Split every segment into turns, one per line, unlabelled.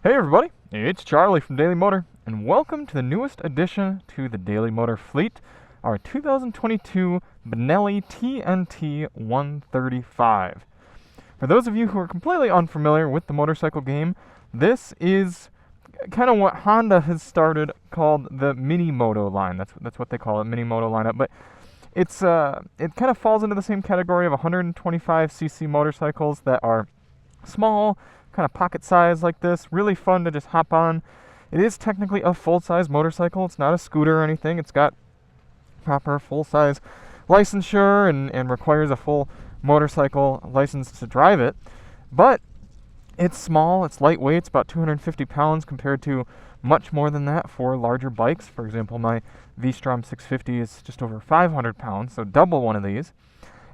Hey everybody, it's Charlie from Daily Motor, and welcome to the newest addition to the Daily Motor fleet, our 2022 Benelli TNT135. For those of you who are completely unfamiliar with the motorcycle game, this is kind of what Honda has started called the Mini Moto line. That's what they call it, Mini Moto lineup. But it kind of falls into the same category of 125cc motorcycles that are small, kind of pocket size like this, really fun to just hop on. It is technically a full-size motorcycle. It's not a scooter or anything. It's got proper full-size licensure and requires a full motorcycle license to drive it. But it's small, it's lightweight, it's about 250 pounds compared to much more than that for larger bikes. For example, my V-Strom 650 is just over 500 pounds, so double one of these.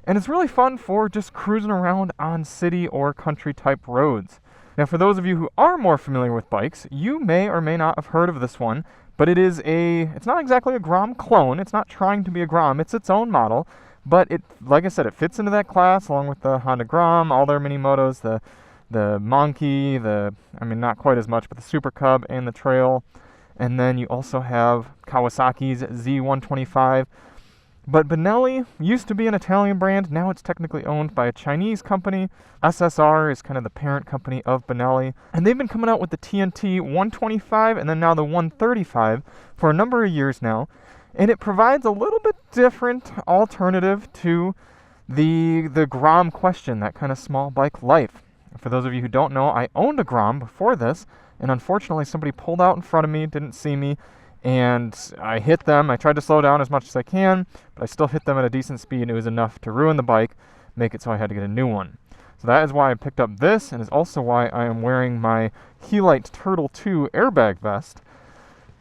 And it's really fun for just cruising around on city or country type roads. Now, for those of you who are more familiar with bikes, you may or may not have heard of this one, but it's not exactly a Grom clone. It's not trying to be a Grom. It's its own model, but like I said, it fits into that class along with the Honda Grom, all their mini motos, the Monkey, not quite as much, but the Super Cub and the Trail. And then you also have Kawasaki's Z125. But Benelli used to be an Italian brand. Now it's technically owned by a Chinese company. SSR is kind of the parent company of Benelli. And they've been coming out with the TNT 125 and then now the 135 for a number of years now. And it provides a little bit different alternative to the Grom question, that kind of small bike life. For those of you who don't know, I owned a Grom before this, and unfortunately somebody pulled out in front of me, didn't see me, and I hit them. I tried to slow down as much as I can, but I still hit them at a decent speed, and it was enough to ruin the bike, make it so I had to get a new one. So that is why I picked up this, and is also why I am wearing my Helite Turtle 2 airbag vest.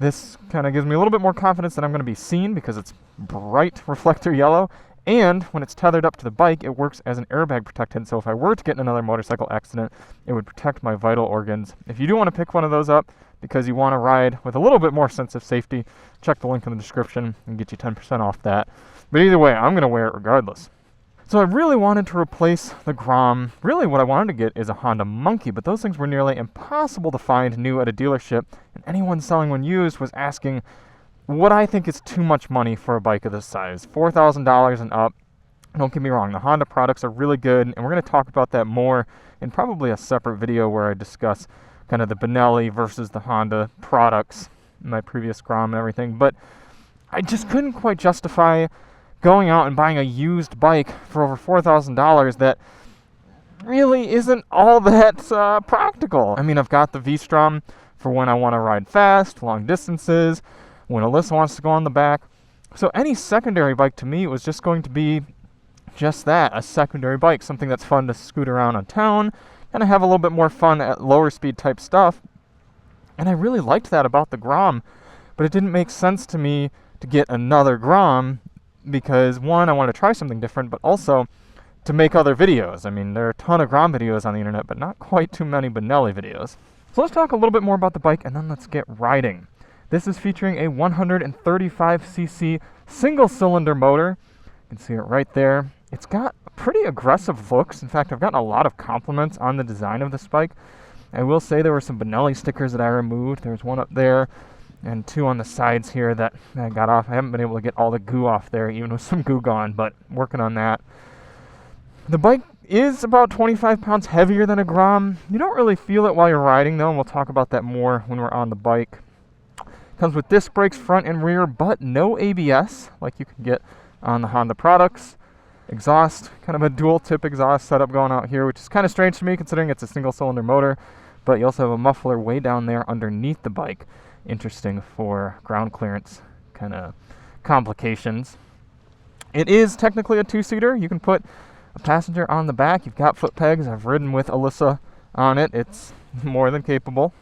This kind of gives me a little bit more confidence that I'm going to be seen because it's bright reflector yellow, and when it's tethered up to the bike, it works as an airbag protectant, so if I were to get in another motorcycle accident, it would protect my vital organs. If you do want to pick one of those up because you want to ride with a little bit more sense of safety, check the link in the description and get you 10% off that. But either way, I'm going to wear it regardless. So I really wanted to replace the Grom. Really what I wanted to get is a Honda Monkey, but those things were nearly impossible to find new at a dealership, and anyone selling one used was asking what I think is too much money for a bike of this size, $4,000 and up. Don't get me wrong, the Honda products are really good, and we're going to talk about that more in probably a separate video where I discuss kind of the Benelli versus the Honda products, my previous Grom and everything. But I just couldn't quite justify going out and buying a used bike for over $4,000 that really isn't all that practical. I mean, I've got the V-Strom for when I want to ride fast, long distances, when Alyssa wants to go on the back. So any secondary bike to me was just going to be just that, a secondary bike, something that's fun to scoot around on town, and I have a little bit more fun at lower speed type stuff. And I really liked that about the Grom, but it didn't make sense to me to get another Grom because, one, I wanted to try something different, but also to make other videos. I mean, there are a ton of Grom videos on the internet, but not quite too many Benelli videos. So let's talk a little bit more about the bike, and then let's get riding. This is featuring a 135cc single-cylinder motor. You can see it right there. It's got pretty aggressive looks. In fact, I've gotten a lot of compliments on the design of this bike. I will say there were some Benelli stickers that I removed. There's one up there and two on the sides here that I got off. I haven't been able to get all the goo off there, even with some goo gone, but working on that. The bike is about 25 pounds heavier than a Grom. You don't really feel it while you're riding, though, and we'll talk about that more when we're on the bike. Comes with disc brakes front and rear, but no ABS like you can get on the Honda products. Exhaust, kind of a dual tip exhaust setup going out here, which is kind of strange to me considering it's a single cylinder motor, but you also have a muffler way down there underneath the bike. Interesting for ground clearance kind of complications. It is technically a two-seater. You can put a passenger on the back. You've got foot pegs. I've ridden with Alyssa on it. It's more than capable.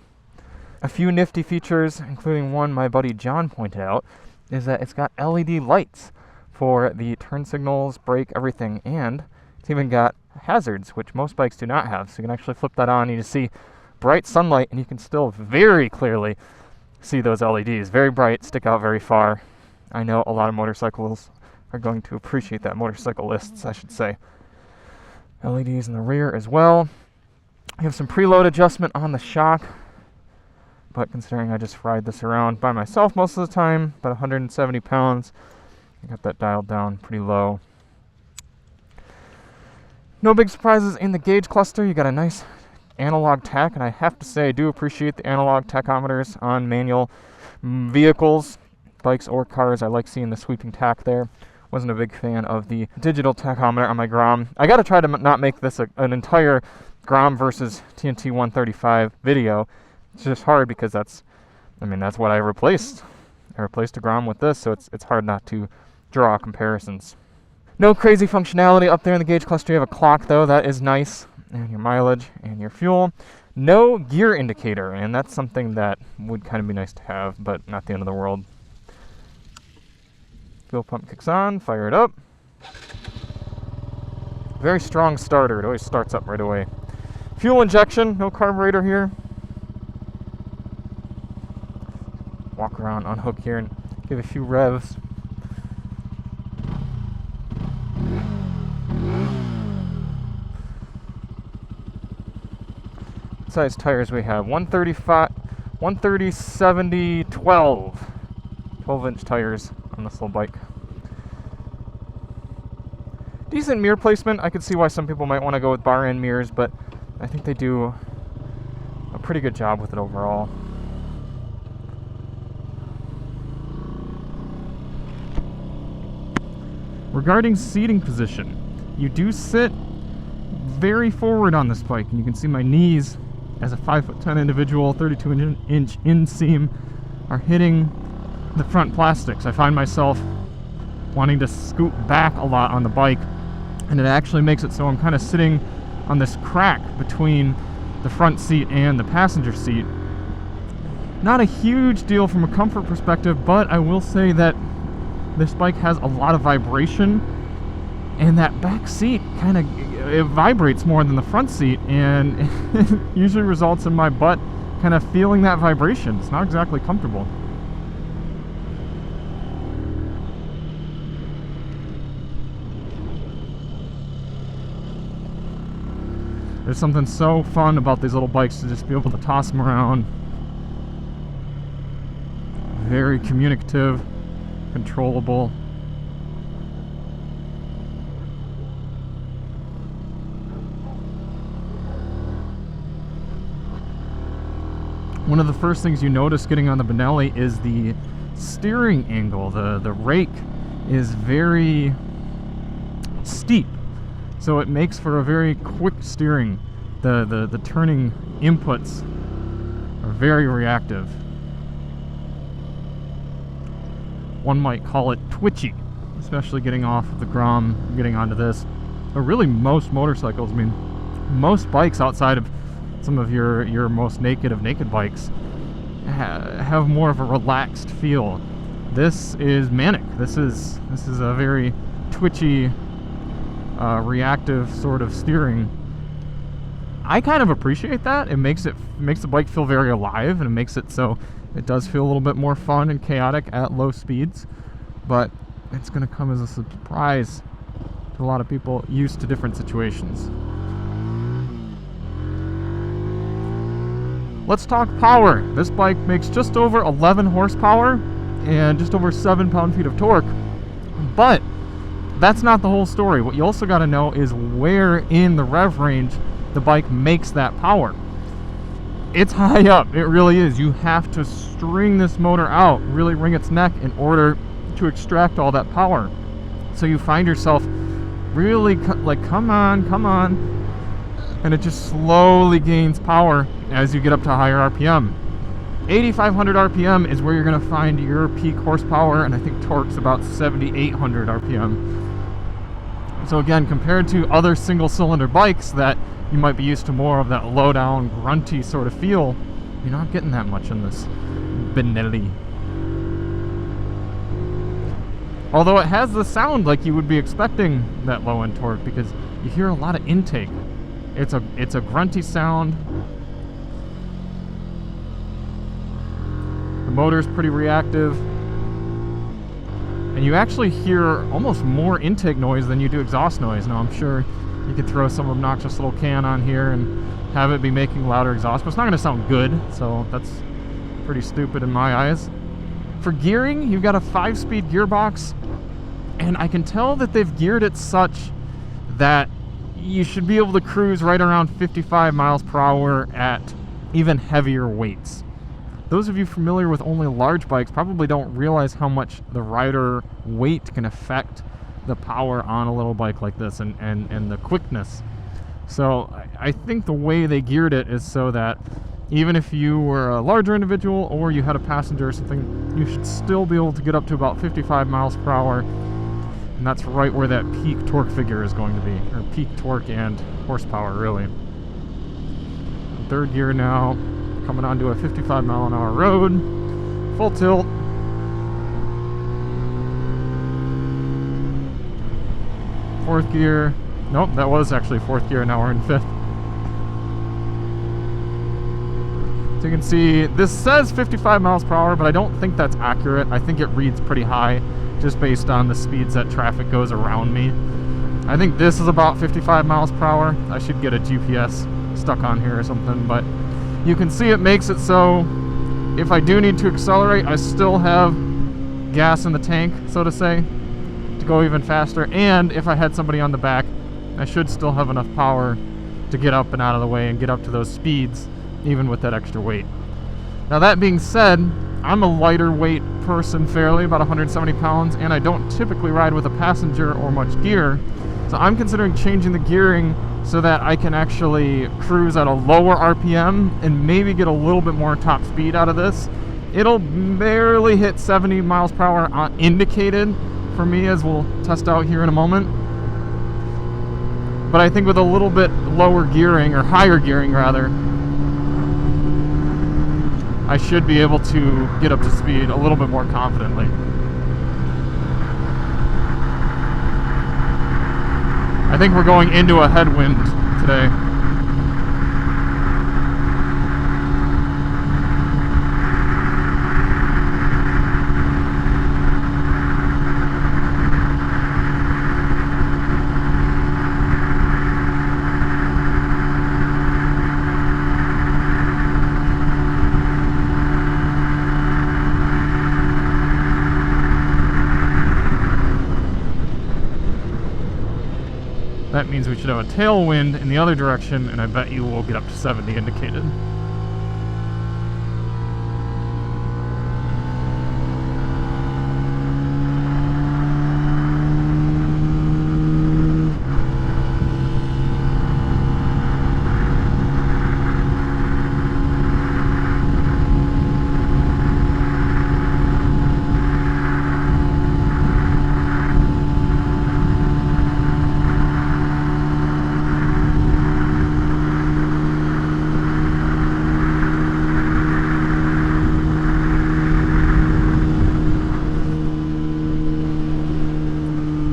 A few nifty features, including one my buddy John pointed out, is that it's got LED lights for the turn signals, brake, everything, and it's even got hazards, which most bikes do not have. So you can actually flip that on and you see bright sunlight, and you can still very clearly see those LEDs. Very bright, stick out very far. I know a lot of motorcycles are going to appreciate that, motorcyclists, I should say. LEDs in the rear as well. You have some preload adjustment on the shock. but considering I just ride this around by myself most of the time, about 170 pounds, I got that dialed down pretty low. No big surprises in the gauge cluster. You got a nice analog tach, and I have to say I do appreciate the analog tachometers on manual vehicles, bikes or cars. I like seeing the sweeping tach there. Wasn't a big fan of the digital tachometer on my Grom. I got to try to not make this an entire Grom versus TNT135 video. It's just hard because that's what I replaced. I replaced a Grom with this, so it's hard not to draw comparisons. No crazy functionality up there in the gauge cluster. You have a clock though, that is nice, and your mileage and your fuel. No gear indicator, and that's something that would kind of be nice to have, but not the end of the world. Fuel pump kicks on, fire it up. Very strong starter, it always starts up right away. Fuel injection, no carburetor here. Walk around, unhook here, and give a few revs. What size tires we have? 130 70 12-inch tires on this little bike. Decent mirror placement. I could see why some people might want to go with bar end mirrors, but I think they do a pretty good job with it overall. Regarding seating position, you do sit very forward on this bike, and you can see my knees as a 5'10" individual, 32-inch inseam, are hitting the front plastics. I find myself wanting to scoot back a lot on the bike, and it actually makes it so I'm kind of sitting on this crack between the front seat and the passenger seat. Not a huge deal from a comfort perspective, but I will say that this bike has a lot of vibration, and that back seat kind of it vibrates more than the front seat, and it usually results in my butt kind of feeling that vibration. It's not exactly comfortable. There's something so fun about these little bikes to just be able to toss them around. Very communicative, controllable. One of the first things you notice getting on the Benelli is the steering angle. The rake is very steep, so it makes for a very quick steering. The turning inputs are very reactive. One might call it twitchy, especially getting off of the Grom, getting onto this. But really most motorcycles, I mean, most bikes outside of some of your most naked of naked bikes have more of a relaxed feel. This is manic. This is a very twitchy, reactive sort of steering. I kind of appreciate that. It makes the bike feel very alive, and it makes it so it does feel a little bit more fun and chaotic at low speeds. But it's going to come as a surprise to a lot of people used to different situations. Let's talk power. This bike makes just over 11 horsepower and just over 7 pound-feet of torque. But that's not the whole story. What you also got to know is where in the rev range the bike makes that power. It's high up. It really is. You have to string this motor out, really wring its neck in order to extract all that power. So you find yourself really like, come on, and it just slowly gains power as you get up to higher RPM. 8,500 RPM is where you're going to find your peak horsepower, and I think torque's about 7,800 RPM. So again, compared to other single-cylinder bikes that you might be used to more of that low-down, grunty sort of feel, you're not getting that much in this Benelli. Although it has the sound like you would be expecting that low-end torque, because you hear a lot of intake. It's a grunty sound. The motor's pretty reactive, and you actually hear almost more intake noise than you do exhaust noise. Now I'm sure you could throw some obnoxious little can on here and have it be making louder exhaust, but it's not going to sound good, so that's pretty stupid in my eyes. For gearing, you've got a 5-speed gearbox, and I can tell that they've geared it such that you should be able to cruise right around 55 miles per hour at even heavier weights. Those of you familiar with only large bikes probably don't realize how much the rider weight can affect the power on a little bike like this and the quickness. So I think the way they geared it is so that even if you were a larger individual or you had a passenger or something, you should still be able to get up to about 55 miles per hour. And that's right where that peak torque figure is going to be, or peak torque and horsepower, really. Third gear now, coming onto a 55 mile an hour road, full tilt. Fourth gear, nope, that was actually fourth gear, now we're in fifth. So you can see, this says 55 miles per hour, but I don't think that's accurate. I think it reads pretty high, just based on the speeds that traffic goes around me. I think this is about 55 miles per hour. I should get a GPS stuck on here or something, but you can see it makes it so if I do need to accelerate, I still have gas in the tank, so to say, to go even faster. And if I had somebody on the back, I should still have enough power to get up and out of the way and get up to those speeds, even with that extra weight. Now that being said, I'm a lighter weight person fairly, about 170 pounds, and I don't typically ride with a passenger or much gear. So I'm considering changing the gearing so that I can actually cruise at a lower RPM and maybe get a little bit more top speed out of this. It'll barely hit 70 miles per hour indicated for me, as we'll test out here in a moment. But I think with a little bit lower gearing, or higher gearing rather, I should be able to get up to speed a little bit more confidently. I think we're going into a headwind today. That means we should have a tailwind in the other direction, and I bet you will get up to 70 indicated.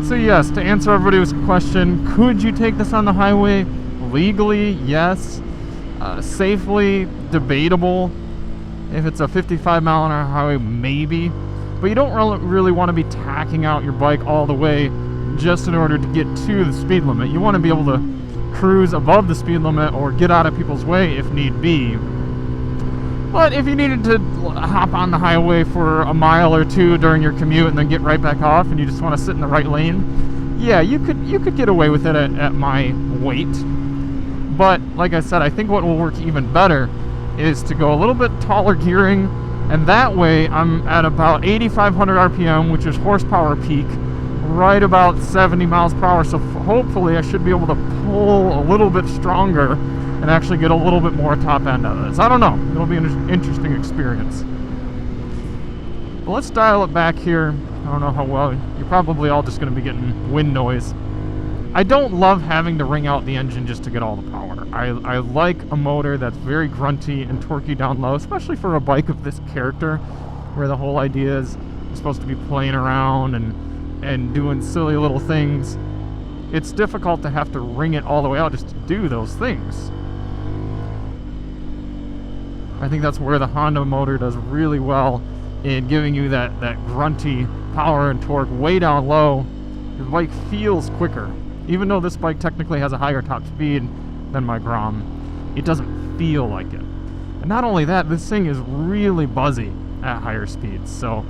So yes, to answer everybody's question, could you take this on the highway? Legally, yes. Safely, debatable. If it's a 55 mile an hour highway, maybe. But you don't really want to be tacking out your bike all the way just in order to get to the speed limit. You want to be able to cruise above the speed limit or get out of people's way if need be. But if you needed to hop on the highway for a mile or two during your commute and then get right back off, and you just want to sit in the right lane, yeah, you could get away with it at my weight. But like I said, I think what will work even better is to go a little bit taller gearing, and that way I'm at about 8,500 RPM, which is horsepower peak, right about 70 miles per hour. So hopefully I should be able to pull a little bit stronger and actually get a little bit more top end out of this. I don't know. It'll be an interesting experience. But let's dial it back here. I don't know how well. You're probably all just going to be getting wind noise. I don't love having to wring out the engine just to get all the power. I like a motor that's very grunty and torquey down low, especially for a bike of this character, where the whole idea is you're supposed to be playing around and doing silly little things. It's difficult to have to wring it all the way out just to do those things. I think that's where the Honda motor does really well in giving you that grunty power and torque way down low. Your bike feels quicker. Even though this bike technically has a higher top speed than my Grom, it doesn't feel like it. And And not only that, this thing is really buzzy at higher speeds. So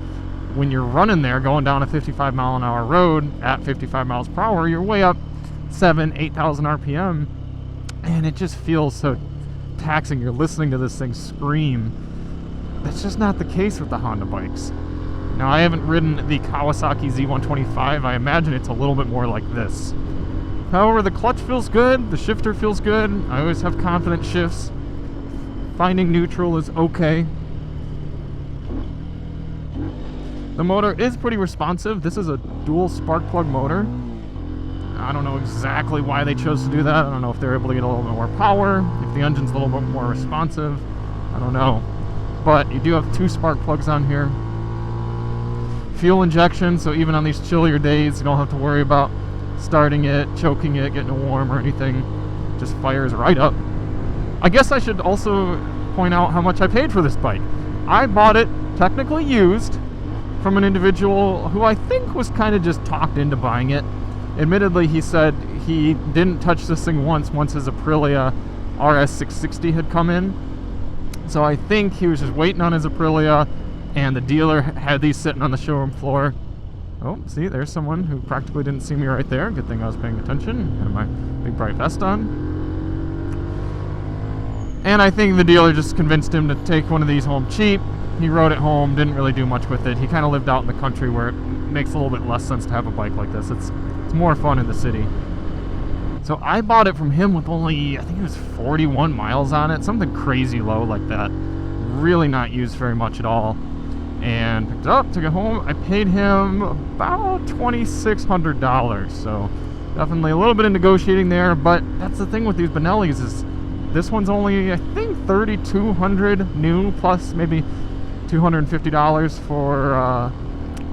when you're running there, going down a 55 mile an hour road at 55 miles per hour, you're way up 8,000 RPM, and it just feels so taxing. You're listening to this thing scream. That's just not the case with the Honda bikes. Now, I haven't ridden the Kawasaki Z125. I imagine it's a little bit more like this. However, the clutch feels good, the shifter feels good. I always have confident shifts. Finding neutral is okay. The motor is pretty responsive. This is a dual spark plug motor. I don't know exactly why they chose to do that. I don't know if they're able to get a little bit more power, if the engine's a little bit more responsive. I don't know. But you do have 2 spark plugs on here. Fuel injection, so even on these chillier days, you don't have to worry about starting it, choking it, getting it warm or anything. It just fires right up. I guess I should also point out how much I paid for this bike. I bought it technically used from an individual who I think was kind of just talked into buying it. Admittedly, he said he didn't touch this thing once his Aprilia RS660 had come in. So I think he was just waiting on his Aprilia, and the dealer had these sitting on the showroom floor. Oh, see, there's someone who practically didn't see me right there. Good thing I was paying attention. Had my big bright vest on. And I think the dealer just convinced him to take one of these home cheap. He rode it home, didn't really do much with it. He kind of lived out in the country where it makes a little bit less sense to have a bike like this. It's more fun in the city. So I bought it from him with only, I think it was 41 miles on it, something crazy low like that. Really not used very much at all. And picked it up, took it home. I paid him about $2,600. So definitely a little bit of negotiating there. But that's the thing with these Benellis is this one's only, I think, $3,200 new, plus maybe $250 for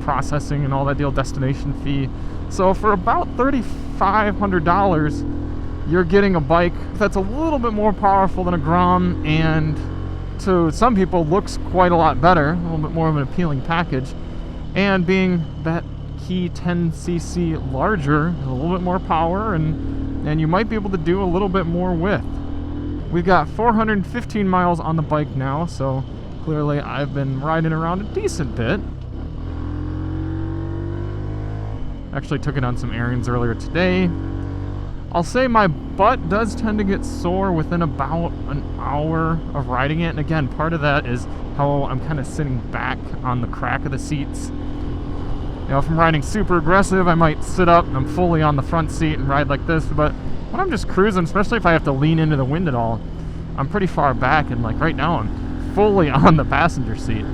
processing and all that deal, destination fee. So for about $3,500, you're getting a bike that's a little bit more powerful than a Grom, and to some people looks quite a lot better, a little bit more of an appealing package, and being that key 10cc larger, a little bit more power, and you might be able to do a little bit more with. We've got 415 miles on the bike now, so clearly I've been riding around a decent bit. Actually took it on some errands earlier today. I'll say my butt does tend to get sore within about an hour of riding it. And again, part of that is how I'm kind of sitting back on the crack of the seats. You know, if I'm riding super aggressive, I might sit up and I'm fully on the front seat and ride like this. But when I'm just cruising, especially if I have to lean into the wind at all, I'm pretty far back. And like right now, I'm fully on the passenger seat.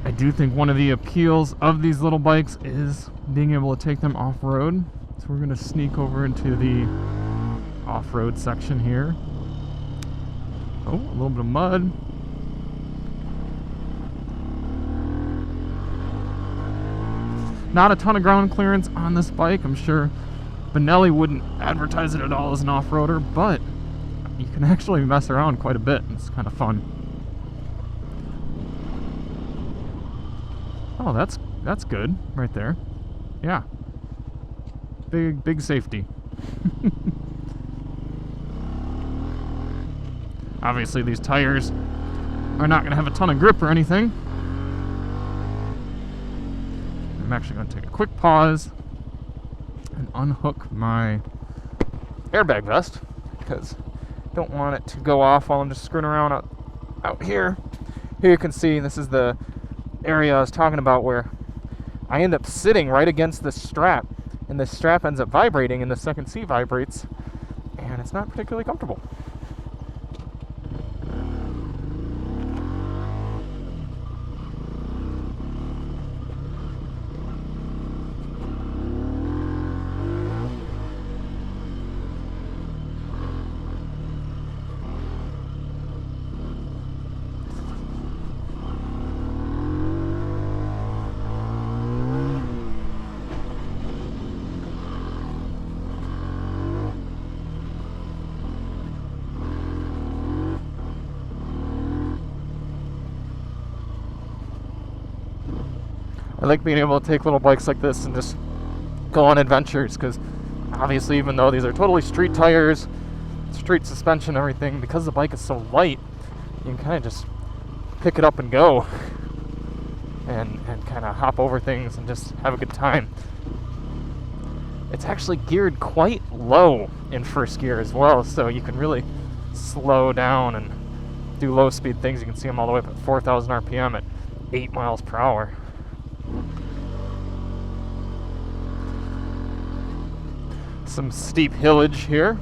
I do think one of the appeals of these little bikes is being able to take them off-road. So we're going to sneak over into the off-road section here. Oh, a little bit of mud. Not a ton of ground clearance on this bike. I'm sure Benelli wouldn't advertise it at all as an off-roader, but you can actually mess around quite a bit. It's kind of fun. Oh, that's good right there. Yeah. Big safety. Obviously these tires are not going to have a ton of grip or anything. I'm actually going to take a quick pause and unhook my airbag vest because I don't want it to go off while I'm just screwing around out here. Here you can see this is the area I was talking about where I end up sitting right against this strap, and this strap ends up vibrating and the second seat vibrates, and it's not particularly comfortable. I like being able to take little bikes like this and just go on adventures, because obviously even though these are totally street tires, street suspension, everything, because the bike is so light, you can kind of just pick it up and go, and kind of hop over things and just have a good time. It's actually geared quite low in first gear as well, so you can really slow down and do low speed things. You can see them all the way up at 4,000 RPM at 8 miles per hour. Some steep hillage here.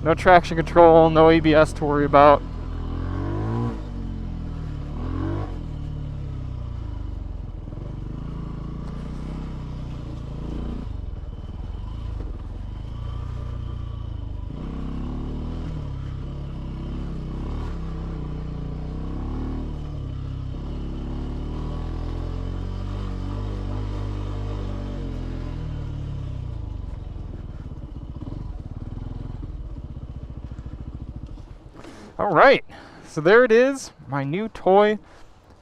No traction control, no ABS to worry about. Alright, so there it is, my new toy,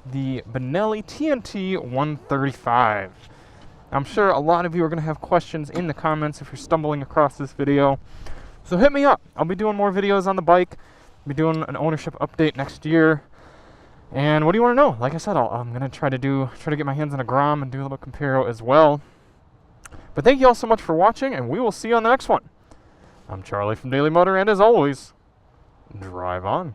the Benelli TNT135. I'm sure a lot of you are going to have questions in the comments if you're stumbling across this video, so hit me up. I'll be doing more videos on the bike, I'll be doing an ownership update next year, and what do you want to know? Like I said, I'm going to try to get my hands on a Grom and do a little comparo as well. But thank you all so much for watching, and we will see you on the next one. I'm Charlie from Daily Motor, and as always, drive on.